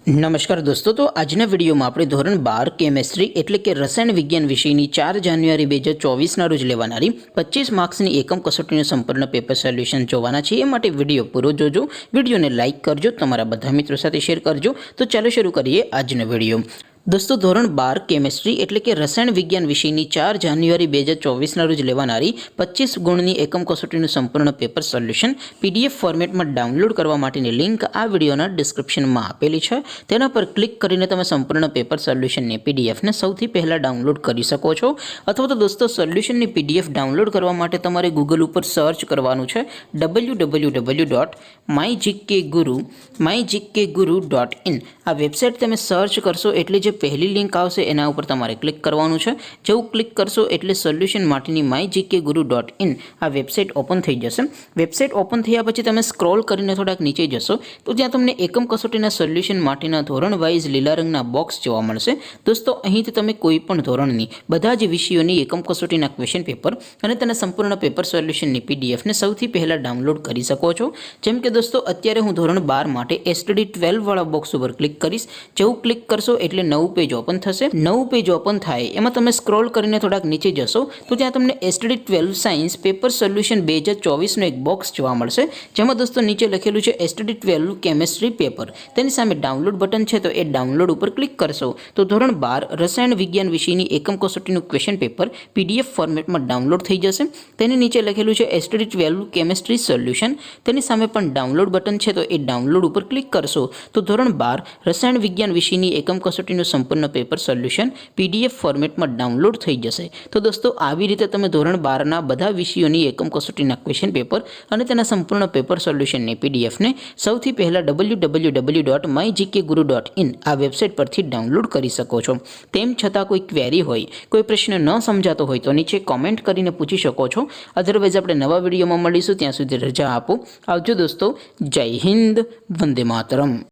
नमस्कार दोस्तों, तो આજના વિડીયોમાં આપણે ધોરણ 12 કેમેસ્ટ્રી એટલે કે રસાયણ વિજ્ઞાન વિષયની 4 જાન્યુઆરી 2024ના રોજ લેવાનારી 25 માર્ક્સની એકમ કસોટીનું સંપૂર્ણ પેપર સોલ્યુશન જોવાના છે। એ માટે વિડીયો પૂરો જોજો, વિડીયોને લાઇક કરજો, તમારા બધા મિત્રો સાથે શેર કરજો। તો ચાલો શરૂ કરીએ આજનો વિડીયો। दोस्तों धोरण 12 केमिस्ट्री एटले के रसायण विज्ञान विषयनी 4 जान्युआरी 2024 रोज लेवानारी 25 गुणनी एकम कसोटीनुं संपूर्ण पेपर सोल्यूशन पीडीएफ फॉर्मेट में डाउनलॉड करवा माटेनी लिंक आ विडियोना डिस्क्रिप्शन में आपेली छे। तेना पर क्लिक करीने तमे संपूर्ण पेपर सोल्यूशन ने पीडीएफ ने सौथी पहला डाउनलॉड करी सको छो। अथवा तो दोस्तों सोल्यूशन ने पीडीएफ डाउनलॉड करवा माटे तमारे गूगल पर सर्च करवानुं छे www.mygkguru.in। आ वेबसाइट तमे सर्च करशो एटले जे पहली लिंक आवशे एना उपर तमारे क्लिक करवानुं छे। जेवुं क्लिक करशो एटले सोल्यूशन माटेनी mygkguru.in आ वेबसाइट ओपन थई जशे। वेबसाइट ओपन थया पछी तमे स्क्रॉल करीने थोड़ाक नीचे जशो तो त्यां तमने एकम कसोटीना सोल्यूशन माटेना धोरण वाइज लीला रंगना बॉक्स जोवा मळशे। दोस्तों અહીંથી તમે કોઈપણ ધોરણની બધા જ વિષયોની એકમ કસોટીના ક્વેશ્ચન પેપર અને તેના સંપૂર્ણ પેપર સોલ્યુશનની પીડીએફ ને સૌથી પહેલા ડાઉનલોડ કરી શકો છો। જેમ કે દોસ્તો અત્યારે હું ધોરણ 12 માટે એસટીડી 12 વાળા બોક્સ ઉપર ક્લિક કરીશ। જેવું ક્લિક કરશો એટલે નવું पेज ओपन थशे। नवुं पेज ओपन थाय एमां तमे स्क्रॉल करीने थोड़ाक नीचे जशो तो त्यां तमने एसटीडी 12 साइंस पेपर सोल्यूशन 2024 नो एक बॉक्स जोवा मळशे। जेमां दोस्तों नीचे लखेलुं छे एसटीडी 12 केमिस्ट्री पेपर। तेनी सामे डाउनलॉड बटन छे तो ए डाउनलॉड उपर क्लिक करशो तो धोरण 12 रसायण विज्ञान विषयनी एकम कसोटीनुं क्वेश्चन पेपर पीडीएफ फॉर्मेट में डाउनलॉड थई जशे। तेनी नीचे लखेलुं छे एसटीडी 12 केमिस्ट्री सोल्यूशन। तेनी सामे पण डाउनलॉड बटन छे तो ए डाउनलॉड उपर क्लिक करशो तो धोरण 12 रसायण विज्ञान विषयनी एकम कसोटीनुं संपूर्ण पेपर सोल्यूशन पीडीएफ फॉर्मेट में डाउनलॉड थई जशे। तो दोस्तों आवी रीते तमे धोरण 12 ना बधा विषयोनी एकम कसोटीना क्वेश्चन पेपर अने तेना संपूर्ण पेपर सोल्यूशन ने पीडीएफ ने सौथी पहला www.mygkguru.in आ वेबसाइट परथी डाउनलॉड करी सको छो। तेम छतां कोई क्वेरी होय, कोई प्रश्न न समजातो होय तो नीचे कॉमेंट करीने पूछी शको छो। अदरवाइज आपणे नवा विडियोमां मळीशुं, त्यां सुधी रजा आपो। आवजो दोस्तों। जय हिंद, वंदे मातरम।